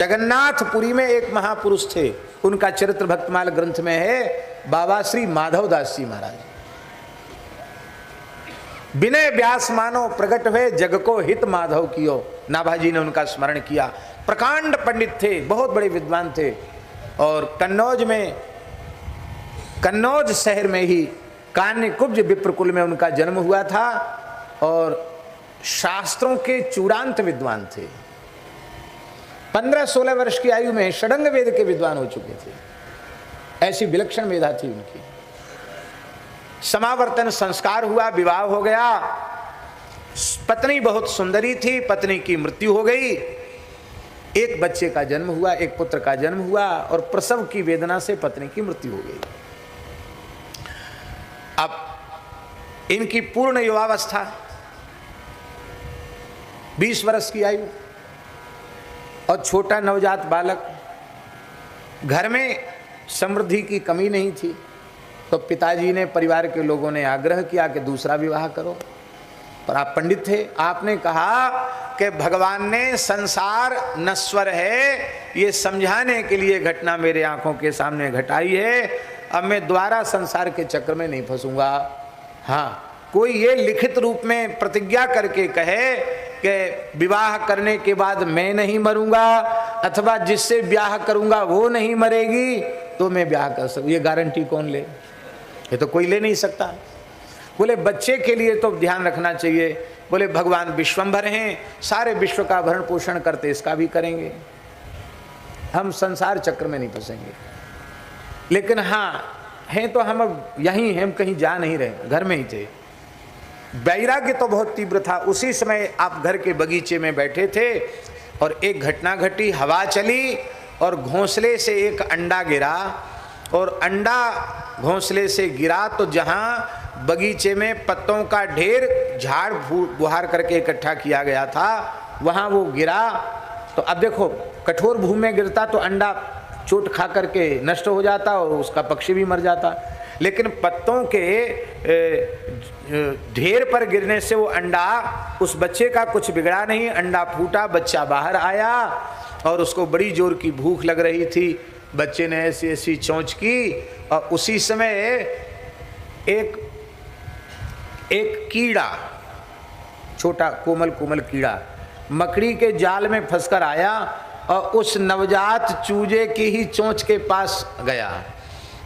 जगन्नाथपुरी में एक महापुरुष थे, उनका चरित्र भक्तमाल ग्रंथ में है। बाबा श्री माधव दास जी महाराज। विनय व्यास मानो प्रकट हुए, जग को हित माधव कियो। नाभाजी ने उनका स्मरण किया। प्रकांड पंडित थे, बहुत बड़े विद्वान थे। और कन्नौज शहर में ही कान्यकुब्ज विप्रकुल में उनका जन्म हुआ था और शास्त्रों के चूड़ांत विद्वान थे। 15-16 वर्ष की आयु में षडंग वेद के विद्वान हो चुके थे। ऐसी विलक्षण मेधा थी उनकी। समावर्तन संस्कार हुआ, विवाह हो गया। पत्नी बहुत सुंदरी थी, पत्नी की मृत्यु हो गई। एक बच्चे का जन्म हुआ, एक पुत्र का जन्म हुआ और प्रसव की वेदना से पत्नी की मृत्यु हो गई। अब इनकी पूर्ण युवावस्था, 20 वर्ष की आयु और छोटा नवजात बालक। घर में समृद्धि की कमी नहीं थी, तो पिताजी ने, परिवार के लोगों ने आग्रह किया कि दूसरा विवाह करो। पर आप पंडित थे, आपने कहा कि भगवान ने संसार नश्वर है, ये समझाने के लिए घटना मेरे आंखों के सामने घटाई है। अब मैं दोबारा संसार के चक्र में नहीं फंसूंगा। हाँ, कोई ये लिखित रूप में प्रतिज्ञा करके कहे कि विवाह करने के बाद मैं नहीं मरूंगा अथवा जिससे ब्याह करूंगा वो नहीं मरेगी, तो मैं ब्याह कर सकूं, ये गारंटी कौन ले? ये तो कोई ले नहीं सकता। बोले बच्चे के लिए तो ध्यान रखना चाहिए। बोले भगवान विश्वंभर हैं, सारे विश्व का भरण पोषण करते, इसका भी करेंगे। हम संसार चक्र में नहीं फंसेंगे। लेकिन हाँ, हैं तो हम अब यहीं हैं, हम कहीं जा नहीं रहे, घर में ही थे। वैराग्य तो बहुत तीव्र था। उसी समय आप घर के बगीचे में बैठे थे और एक घटना घटी, हवा चली और घोंसले से एक अंडा गिरा और अंडा घोंसले से गिरा तो जहाँ बगीचे में पत्तों का ढेर झाड़ बुहार करके इकट्ठा किया गया था, वहाँ वो गिरा। तो अब देखो, कठोर भूमि में गिरता तो अंडा चोट खा करके नष्ट हो जाता और उसका पक्षी भी मर जाता। लेकिन पत्तों के ढेर पर गिरने से वो अंडा, उस बच्चे का कुछ बिगड़ा नहीं। अंडा फूटा, बच्चा बाहर आया और उसको बड़ी जोर की भूख लग रही थी। बच्चे ने ऐसी ऐसी चोंच की और उसी समय एक कीड़ा, छोटा कोमल कोमल कीड़ा मकड़ी के जाल में फंसकर आया और उस नवजात चूजे की ही चोंच के पास गया।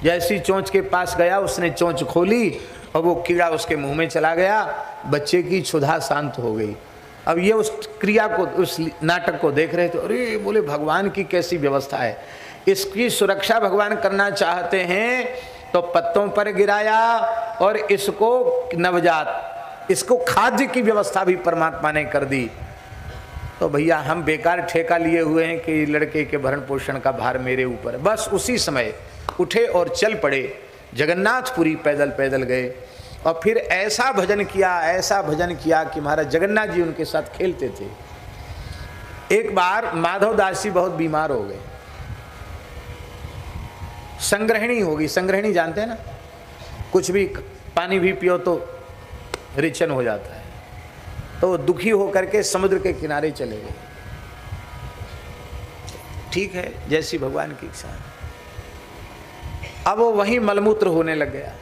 जैसी चोंच के पास गया, उसने चोंच खोली और वो कीड़ा उसके मुंह में चला गया। बच्चे की क्षुधा शांत हो गई। अब ये उस क्रिया को, उस नाटक को देख रहे थे। अरे बोले, भगवान की कैसी व्यवस्था है। इसकी सुरक्षा भगवान करना चाहते हैं तो पत्तों पर गिराया और इसको नवजात, इसको खाद्य की व्यवस्था भी परमात्मा ने कर दी। तो भैया हम बेकार ठेका लिए हुए हैं कि लड़के के भरण पोषण का भार मेरे ऊपर। बस उसी समय उठे और चल पड़े। जगन्नाथपुरी पैदल पैदल गए और फिर ऐसा भजन किया कि महाराज जगन्नाथ जी उनके साथ खेलते थे। एक बार माधव दास जी बहुत बीमार हो गए। संग्रहणी होगी, संग्रहणी जानते हैं ना, कुछ भी पानी भी पियो तो रिचन हो जाता है। तो दुखी होकर के समुद्र के किनारे चले गए। ठीक है, जैसी भगवान की इच्छा। अब वो वहीं मलमूत्र होने लग गया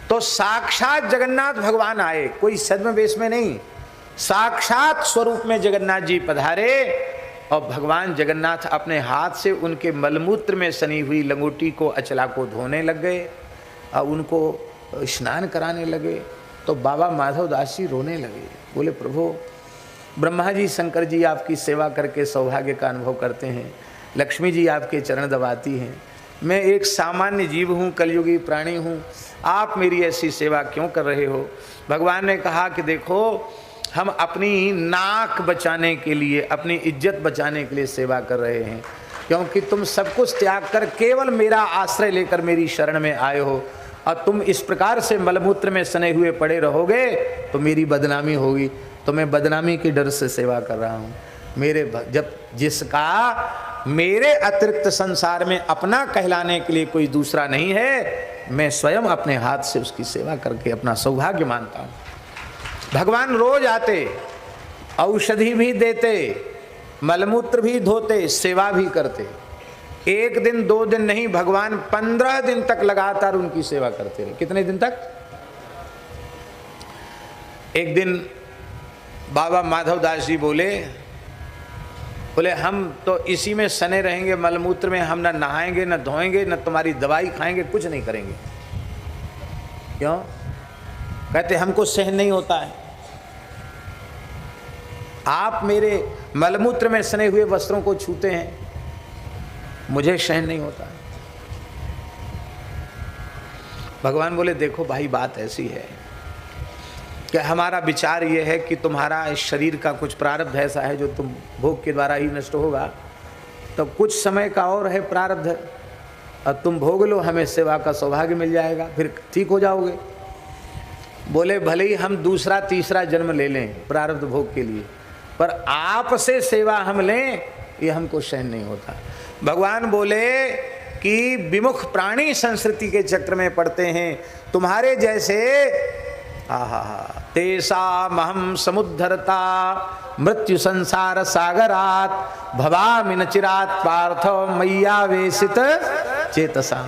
तो साक्षात जगन्नाथ भगवान आए, कोई छद्मवेश में नहीं, साक्षात स्वरूप में जगन्नाथ जी पधारे और भगवान जगन्नाथ अपने हाथ से उनके मलमूत्र में सनी हुई लंगोटी को, अचला को धोने लग गए और उनको स्नान कराने लगे। तो बाबा माधव दास जी रोने लगे। बोले प्रभु, ब्रह्मा जी शंकर जी आपकी सेवा करके सौभाग्य का अनुभव करते हैं, लक्ष्मी जी आपके चरण दबाती हैं, मैं एक सामान्य जीव हूँ, कलयुगी प्राणी हूँ, आप मेरी ऐसी सेवा क्यों कर रहे हो? भगवान ने कहा कि देखो, हम अपनी नाक बचाने के लिए, अपनी इज्जत बचाने के लिए सेवा कर रहे हैं, क्योंकि तुम सब कुछ त्याग कर केवल मेरा आश्रय लेकर मेरी शरण में आए हो और तुम इस प्रकार से मलमूत्र में सने हुए पड़े रहोगे तो मेरी बदनामी होगी। तो मैं बदनामी के डर से सेवा कर रहा हूँ। जिसका मेरे अतिरिक्त संसार में अपना कहलाने के लिए कोई दूसरा नहीं है, मैं स्वयं अपने हाथ से उसकी सेवा करके अपना सौभाग्य मानता हूँ। भगवान रोज आते, औषधि भी देते, मलमूत्र भी धोते, सेवा भी करते। एक दिन 2 दिन नहीं, भगवान 15 दिन तक लगातार उनकी सेवा करते रहे। कितने दिन तक? एक दिन बाबा माधवदास जी बोले हम तो इसी में सने रहेंगे, मलमूत्र में, हम ना नहाएंगे, ना धोएंगे, ना तुम्हारी दवाई खाएंगे, कुछ नहीं करेंगे। क्यों? कहते हमको सहन नहीं होता है, आप मेरे मलमूत्र में सने हुए वस्त्रों को छूते हैं, मुझे सहन नहीं होता। भगवान बोले देखो भाई, बात ऐसी है कि हमारा विचार ये है कि तुम्हारा इस शरीर का कुछ प्रारब्ध ऐसा है जो तुम भोग के द्वारा ही नष्ट होगा, तो कुछ समय का और है प्रारब्ध, और तुम भोग लो, हमें सेवा का सौभाग्य मिल जाएगा, फिर ठीक हो जाओगे। बोले भले ही हम दूसरा तीसरा जन्म ले लें प्रारब्ध भोग के लिए, पर आपसे सेवा हम लें ये हमको सहन नहीं होता। भगवान बोले कि विमुख प्राणी संस्कृति के चक्र में पड़ते हैं, तुम्हारे जैसे तेषामहं समुद्धरता मृत्यु संसार सागरात भवामि न चिरात पार्थ मय्यावेशित चेतसा।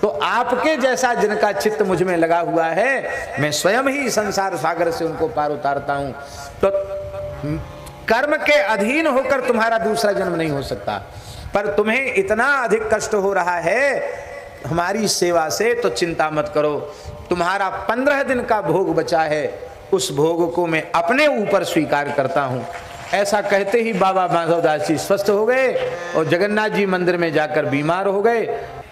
तो आपके जैसा जिनका चित्त मुझ में लगा हुआ है, मैं स्वयं ही संसार सागर से उनको पार उतारता हूं। तो कर्म के अधीन होकर तुम्हारा दूसरा जन्म नहीं हो सकता, पर तुम्हें इतना अधिक कष्ट हो रहा है हमारी सेवा से, तो चिंता मत करो, तुम्हारा 15 दिन का भोग बचा है, उस भोग को मैं अपने ऊपर स्वीकार करता हूं। ऐसा कहते ही बाबा माधवदास जी स्वस्थ हो गए और जगन्नाथ जी मंदिर में जाकर बीमार हो गए।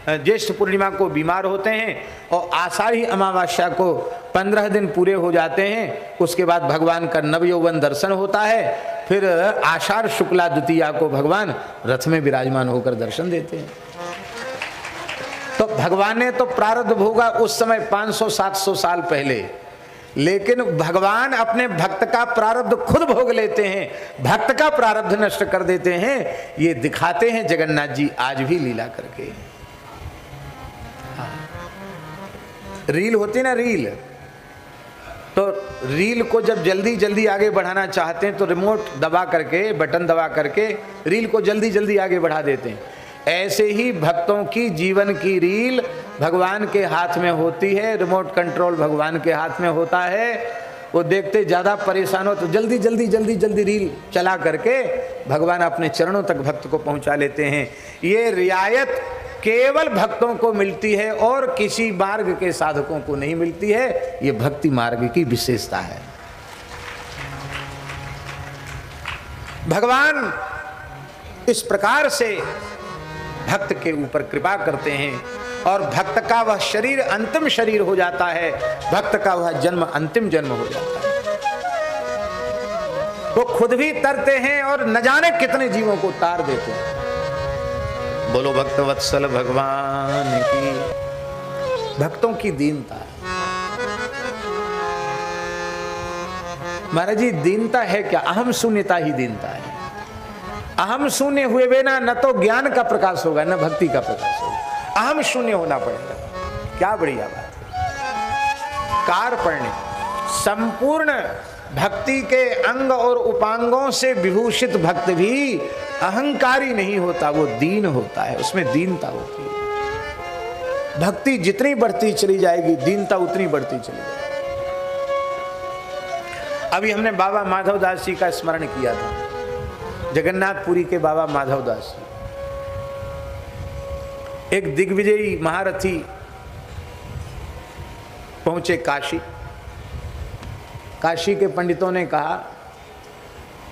ज्येष्ठ पूर्णिमा को बीमार होते हैं और आषाढ़ी अमावस्या को 15 दिन पूरे हो जाते हैं। उसके बाद भगवान का नवयौवन दर्शन होता है। फिर आषाढ़ शुक्ला द्वितीया को भगवान रथ में विराजमान होकर दर्शन देते हैं। तो भगवान ने तो प्रारब्ध भोगा उस समय 500-700 साल पहले, लेकिन भगवान अपने भक्त का प्रारब्ध खुद भोग लेते हैं, भक्त का प्रारब्ध नष्ट कर देते हैं। ये दिखाते हैं जगन्नाथ जी आज भी लीला करके। रील होती ना, रील, तो रील को जब जल्दी जल्दी आगे बढ़ाना चाहते हैं तो रिमोट दबा करके, बटन दबा करके रील को जल्दी जल्दी आगे बढ़ा देते हैं। ऐसे ही भक्तों की जीवन की रील भगवान के हाथ में होती है, रिमोट कंट्रोल भगवान के हाथ में होता है। वो देखते ज़्यादा परेशान हो तो जल्दी जल्दी जल्दी जल्दी रील चला करके भगवान अपने चरणों तक भक्त को पहुंचा लेते हैं। ये रियायत केवल भक्तों को मिलती है और किसी मार्ग के साधकों को नहीं मिलती है। ये भक्ति मार्ग की विशेषता है। भगवान इस प्रकार से भक्त के ऊपर कृपा करते हैं और भक्त का वह शरीर अंतिम शरीर हो जाता है, भक्त का वह जन्म अंतिम जन्म हो जाता है। वो खुद भी तरते हैं और न जाने कितने जीवों को तार देते हैं। बोलो भक्त वत्सल भगवान की। भक्तों की दीनता, महाराज जी दीनता है क्या? अहम शून्यता ही दीनता है। अहम शून्य हुए बिना न तो ज्ञान का प्रकाश होगा न भक्ति का प्रकाश होगा। अहम शून्य होना पड़ेगा। क्या बढ़िया बात है। कार्पण्य, संपूर्ण भक्ति के अंग और उपांगों से विभूषित भक्त भी अहंकारी नहीं होता, वो दीन होता है, उसमें दीनता होती है। भक्ति जितनी बढ़ती चली जाएगी दीनता उतनी बढ़ती चली जाएगी। अभी हमने बाबा माधवदास जी का स्मरण किया था, जगन्नाथपुरी के बाबा माधवदास जी एक दिग्विजयी महारथी पहुंचे काशी। काशी के पंडितों ने कहा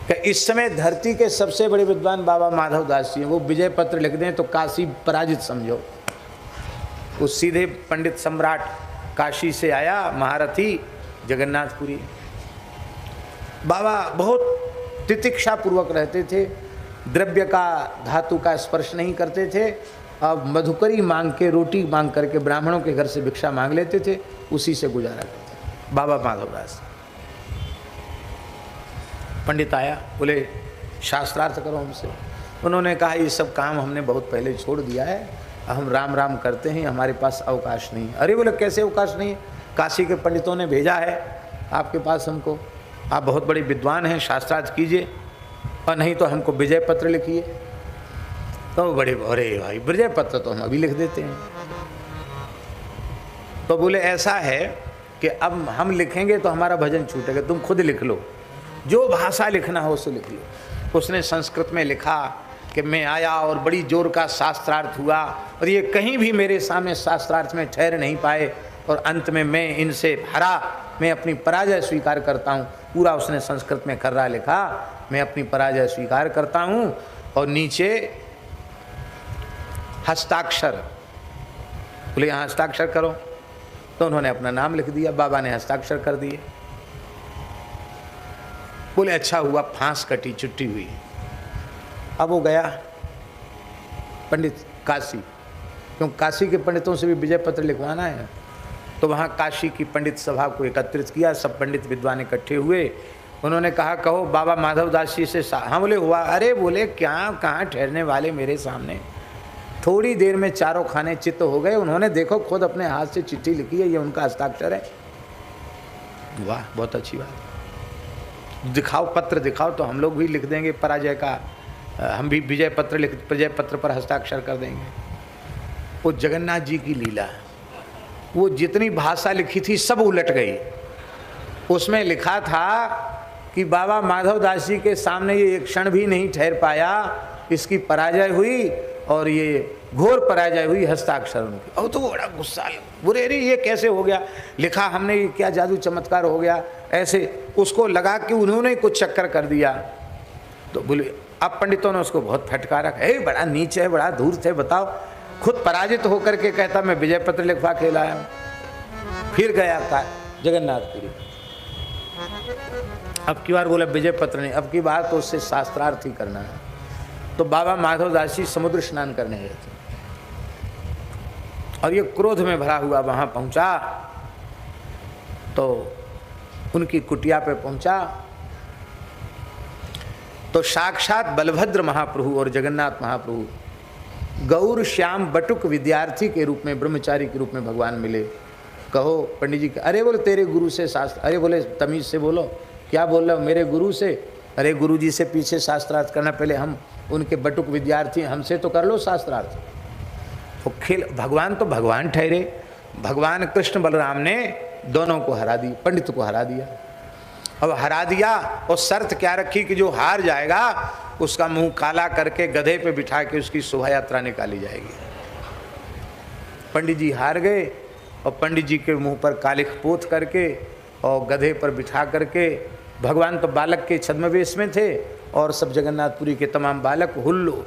कि इस समय धरती के सबसे बड़े विद्वान बाबा माधवदास जी हैं, वो विजय पत्र लिख दें तो काशी पराजित समझो। वो सीधे पंडित सम्राट काशी से आया महारथी जगन्नाथपुरी। बाबा बहुत तितिक्षा पूर्वक रहते थे, द्रव्य का धातु का स्पर्श नहीं करते थे। अब मधुकरी मांग के, रोटी मांग करके ब्राह्मणों के घर से भिक्षा मांग लेते थे, उसी से गुजारा करते बाबा माधवदास। पंडित आया, बोले शास्त्रार्थ करो हमसे। उन्होंने कहा ये सब काम हमने बहुत पहले छोड़ दिया है, हम राम राम करते हैं, हमारे पास अवकाश नहीं है। अरे बोले कैसे अवकाश नहीं है? काशी के पंडितों ने भेजा है आपके पास हमको, आप बहुत बड़े विद्वान हैं, शास्त्रार्थ कीजिए। और नहीं तो हमको विजय पत्र लिखिए। तो बड़े अरे भाई विजय पत्र तो हम अभी लिख देते हैं। तो बोले ऐसा है कि अब हम लिखेंगे तो हमारा भजन छूटेगा, तुम खुद लिख लो, जो भाषा लिखना हो उसे लिख लो। उसने संस्कृत में लिखा कि मैं आया और बड़ी जोर का शास्त्रार्थ हुआ और ये कहीं भी मेरे सामने शास्त्रार्थ में ठहर नहीं पाए और अंत में मैं इनसे हरा, मैं अपनी पराजय स्वीकार करता हूँ। पूरा उसने संस्कृत में खर्रा लिखा, मैं अपनी पराजय स्वीकार करता हूँ। और नीचे हस्ताक्षर, बोले यहाँ हस्ताक्षर करो। तो उन्होंने अपना नाम लिख दिया, बाबा ने हस्ताक्षर कर दिए। बोले अच्छा हुआ, फांस कटी, छुट्टी हुई। अब वो गया पंडित काशी, क्योंकि काशी के पंडितों से भी विजय पत्र लिखवाना है। तो वहाँ काशी की पंडित सभा को एकत्रित किया, सब पंडित विद्वान इकट्ठे हुए। उन्होंने कहा कहो बाबा माधवदास जी से। हाँ बोले हुआ। अरे बोले क्या कहाँ ठहरने वाले मेरे सामने। थोड़ी देर में चारों खाने चित्त हो गए। उन्होंने देखो खुद अपने हाथ से चिट्ठी लिखी है, ये उनका हस्ताक्षर है। वाह बहुत अच्छी बात, दिखाओ पत्र दिखाओ तो हम लोग भी लिख देंगे पराजय का, हम भी विजय पत्र पर हस्ताक्षर कर देंगे। वो जगन्नाथ जी की लीला, वो जितनी भाषा लिखी थी सब उलट गई। उसमें लिखा था कि बाबा माधवदास जी के सामने ये एक क्षण भी नहीं ठहर पाया, इसकी पराजय हुई और ये घोर पराजय हुई, हस्ताक्षर उनकी। अब तो बड़ा गुस्सा, बुरे रे ये कैसे हो गया, लिखा हमने, ये क्या जादू चमत्कार हो गया। ऐसे उसको लगा कि उन्होंने कुछ चक्कर कर दिया। तो बोले अब पंडितों ने उसको बहुत फटकारा, है बड़ा नीच है, बड़ा धूर्त है, बताओ खुद पराजित होकर के कहता मैं विजय पत्र लिखवा के लाया हूँ। फिर गया था जगन्नाथपुरी। अब की बार बोला विजय पत्र नहीं, अब की बार तो उससे शास्त्रार्थ ही करना है। तो बाबा माधवदास जी समुद्र स्नान करने गए थे और ये क्रोध में भरा हुआ वहां पहुंचा। तो उनकी कुटिया पे पहुंचा तो साक्षात बलभद्र महाप्रभु और जगन्नाथ महाप्रभु गौर श्याम बटुक विद्यार्थी के रूप में, ब्रह्मचारी के रूप में भगवान मिले। कहो पंडित जी, अरे बोले तेरे गुरु से शास्त्र, अरे बोले तमीज से बोलो, क्या बोल रहे हो मेरे गुरु से। अरे गुरु जी से पीछे शास्त्रार्थ करना, पहले हम उनके बटुक विद्यार्थी, हमसे तो कर लो शास्त्रार्थ। तो खेल, भगवान तो भगवान ठहरे। भगवान कृष्ण बलराम ने दोनों को हरा दिया, पंडित को हरा दिया। अब हरा दिया और शर्त क्या रखी कि जो हार जाएगा उसका मुंह काला करके गधे पे बिठा के उसकी शोभा यात्रा निकाली जाएगी। पंडित जी हार गए और पंडित जी के मुंह पर कालिख पोत करके और गधे पर बिठा करके, भगवान तो बालक के छद्मवेश में थे और सब जगन्नाथपुरी के तमाम बालक हुल्लू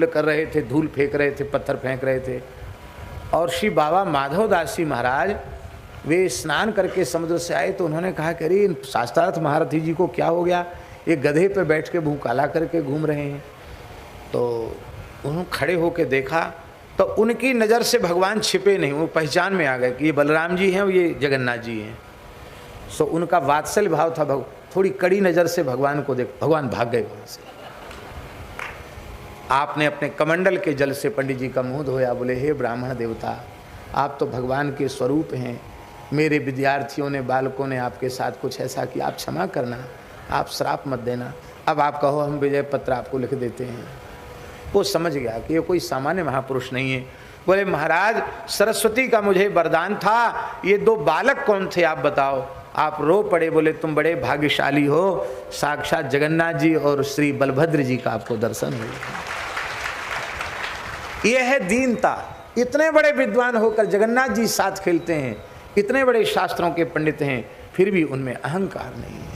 कर रहे थे, धूल फेंक रहे थे, पत्थर फेंक रहे थे। और श्री बाबा माधवदास जी महाराज वे स्नान करके समुद्र से आए तो उन्होंने कहा कि अरे शास्त्रार्थ महारथी जी को क्या हो गया, ये गधे पे बैठ के मुँह काला करके घूम रहे हैं। तो उन्होंने खड़े होकर देखा तो उनकी नज़र से भगवान छिपे नहीं, वो पहचान में आ गए कि ये बलराम जी हैं, ये जगन्नाथ जी हैं। सो उनका वात्सल्य भाव था, थोड़ी कड़ी नज़र से भगवान को देख, भगवान भाग गए वहाँ से। आपने अपने कमंडल के जल से पंडित जी का मुंह धोया, बोले हे ब्राह्मण देवता, आप तो भगवान के स्वरूप हैं, मेरे विद्यार्थियों ने, बालकों ने आपके साथ कुछ ऐसा किया, आप क्षमा करना, आप श्राप मत देना। अब आप कहो हम विजय पत्र आपको लिख देते हैं। वो समझ गया कि ये कोई सामान्य महापुरुष नहीं है। बोले महाराज सरस्वती का मुझे वरदान था, ये दो बालक कौन थे आप बताओ। आप रो पड़े, बोले तुम बड़े भाग्यशाली हो, साक्षात जगन्नाथ जी और श्री बलभद्र जी का आपको दर्शन हुआ। यह है दीनता। इतने बड़े विद्वान होकर जगन्नाथ जी साथ खेलते हैं, इतने बड़े शास्त्रों के पंडित हैं, फिर भी उनमें अहंकार नहीं है।